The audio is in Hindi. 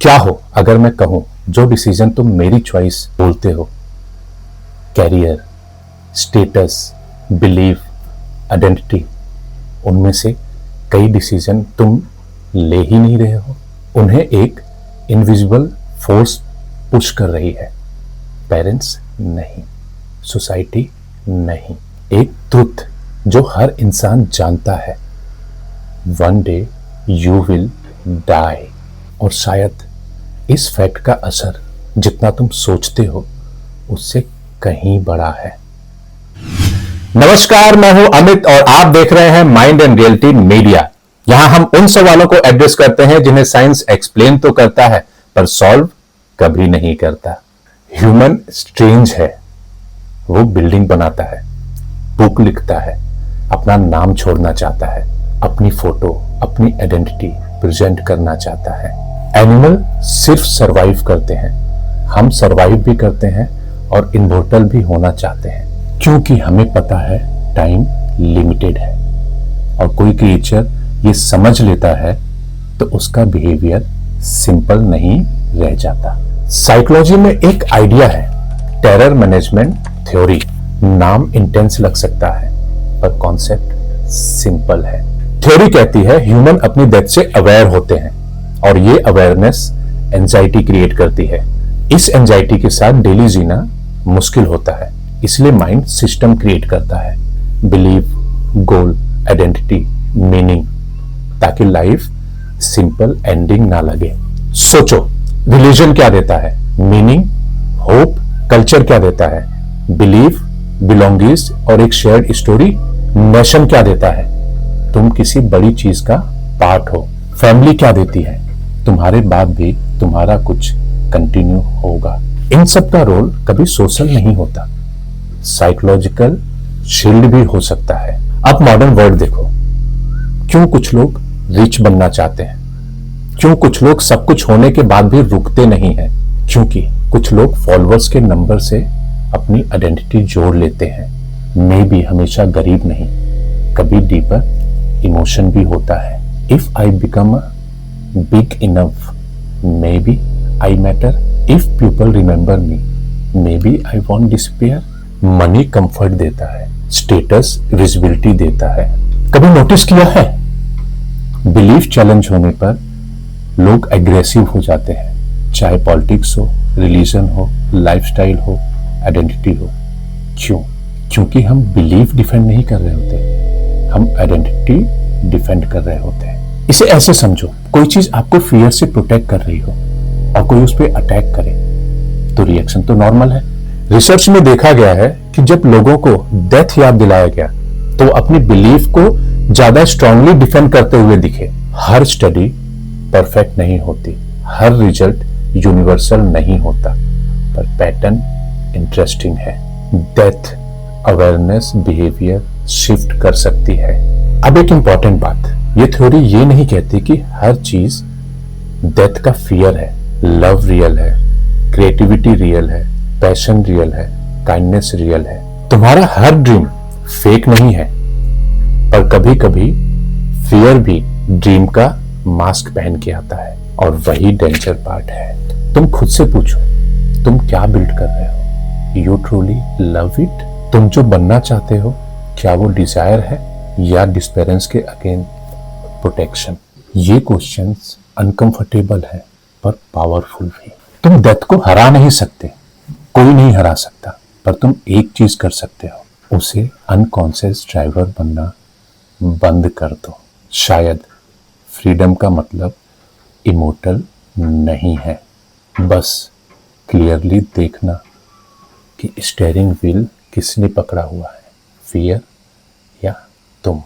क्या हो अगर मैं कहूं जो डिसीजन तुम मेरी चॉइस बोलते हो, कैरियर, स्टेटस, बिलीफ, आइडेंटिटी, उनमें से कई डिसीजन तुम ले ही नहीं रहे हो। उन्हें एक इनविजिबल फोर्स पुश कर रही है। पेरेंट्स नहीं, सोसाइटी नहीं, एक ट्रुथ जो हर इंसान जानता है, one day you will die. और शायद इस फैक्ट का असर जितना तुम सोचते हो उससे कहीं बड़ा है। नमस्कार, मैं हूं अमित और आप देख रहे हैं माइंड एंड रियलिटी मीडिया। यहां हम उन सवालों को एड्रेस करते हैं जिन्हें साइंस एक्सप्लेन तो करता है पर सॉल्व कभी नहीं करता। ह्यूमन स्ट्रेंज है। वो बिल्डिंग बनाता है, बुक लिखता है, अपना नाम छोड़ना चाहता है, अपनी फोटो, अपनी आइडेंटिटी प्रेजेंट करना चाहता है। एनिमल सिर्फ सरवाइव करते हैं, हम सरवाइव भी करते हैं और इमॉर्टल भी होना चाहते हैं, क्योंकि हमें पता है टाइम लिमिटेड है। और कोई क्रिएचर ये समझ लेता है तो उसका बिहेवियर सिंपल नहीं रह जाता। साइकोलॉजी में एक आइडिया है, टेरर मैनेजमेंट थ्योरी। नाम इंटेंस लग सकता है पर कॉन्सेप्ट सिंपल है। थ्योरी कहती है ह्यूमन अपनी डेथ से अवेयर होते हैं और ये अवेयरनेस एंजाइटी क्रिएट करती है। इस एंजाइटी के साथ डेली जीना मुश्किल होता है, इसलिए माइंड सिस्टम क्रिएट करता है, बिलीफ, गोल, आइडेंटिटी, मीनिंग, ताकि लाइफ सिंपल एंडिंग ना लगे। सोचो, रिलीजन क्या देता है? Meaning, hope. कल्चर क्या देता है? बिलीफ, बिलोंगिंग्स और एक शेयर्ड स्टोरी। नेशन क्या देता है? तुम किसी बड़ी चीज का पार्ट हो। फैमिली क्या देती है? तुम्हारे बाद भी तुम्हारा कुछ कंटिन्यू होगा। इन सब का रोल कभी सोशल नहीं होता, साइकोलॉजिकल शील्ड भी हो सकता है। अब मॉडर्न वर्ल्ड देखो, क्यों कुछ लोग रिच बनना चाहते हैं? क्यों कुछ लोग सब कुछ होने के बाद भी रुकते नहीं हैं? क्योंकि कुछ लोग फॉलोअर्स के नंबर से अपनी आइडेंटिटी जोड़ लेते हैं। मे भी हमेशा गरीब नहीं, कभी डीपर इमोशन भी होता है। If I become a big enough, maybe I matter. If people remember me, maybe I won't disappear. Money comfort देता है, स्टेटस विजिबिलिटी देता है। कभी नोटिस किया है, बिलीफ चैलेंज होने पर लोग एग्रेसिव हो जाते हैं, चाहे पॉलिटिक्स हो, रिलीजन हो, लाइफस्टाइल हो, आइडेंटिटी हो। क्यों? क्योंकि हम बिलीफ डिफेंड नहीं कर रहे होते, हम आइडेंटिटी डिफेंड कर रहे होते हैं। इसे ऐसे समझो, कोई चीज आपको फियर से प्रोटेक्ट कर रही हो और कोई उस पर अटैक करे तो रिएक्शन तो नॉर्मल है। रिसर्च में देखा गया है कि जब लोगों को डेथ याद दिलाया गया तो वो अपनी बिलीफ को ज्यादा स्ट्रांगली डिफेंड करते हुए दिखे। हर स्टडी परफेक्ट नहीं होती, हर रिजल्ट यूनिवर्सल नहीं होता, पर पैटर्न इंटरेस्टिंग है। डेथ अवेयरनेस बिहेवियर शिफ्ट कर सकती है। अब एक इंपॉर्टेंट बात, ये थ्योरी ये नहीं कहती कि हर चीज डेथ का फियर है। लव रियल है, क्रिएटिविटी रियल है, पैशन रियल है, काइंडनेस रियल है। तुम्हारा हर ड्रीम फेक नहीं है, पर कभी कभी फियर भी ड्रीम का मास्क पहन के आता है और वही डेंजर पार्ट है। तुम खुद से पूछो, तुम क्या बिल्ड कर रहे हो? You truly love it? तुम जो बनना चाहते हो, क्या वो डिजायर है या डिस्पेरेंस के अगेंस्ट प्रोटेक्शन? ये क्वेश्चंस अनकंफर्टेबल है पर पावरफुल भी। तुम डेथ को हरा नहीं सकते, कोई नहीं हरा सकता, पर तुम एक चीज कर सकते हो, उसे अनकॉन्शियस ड्राइवर बनना बंद कर दो। शायद फ्रीडम का मतलब इमोर्टल नहीं है, बस क्लियरली देखना कि स्टीयरिंग व्हील किसने पकड़ा हुआ है, फियर या तुम।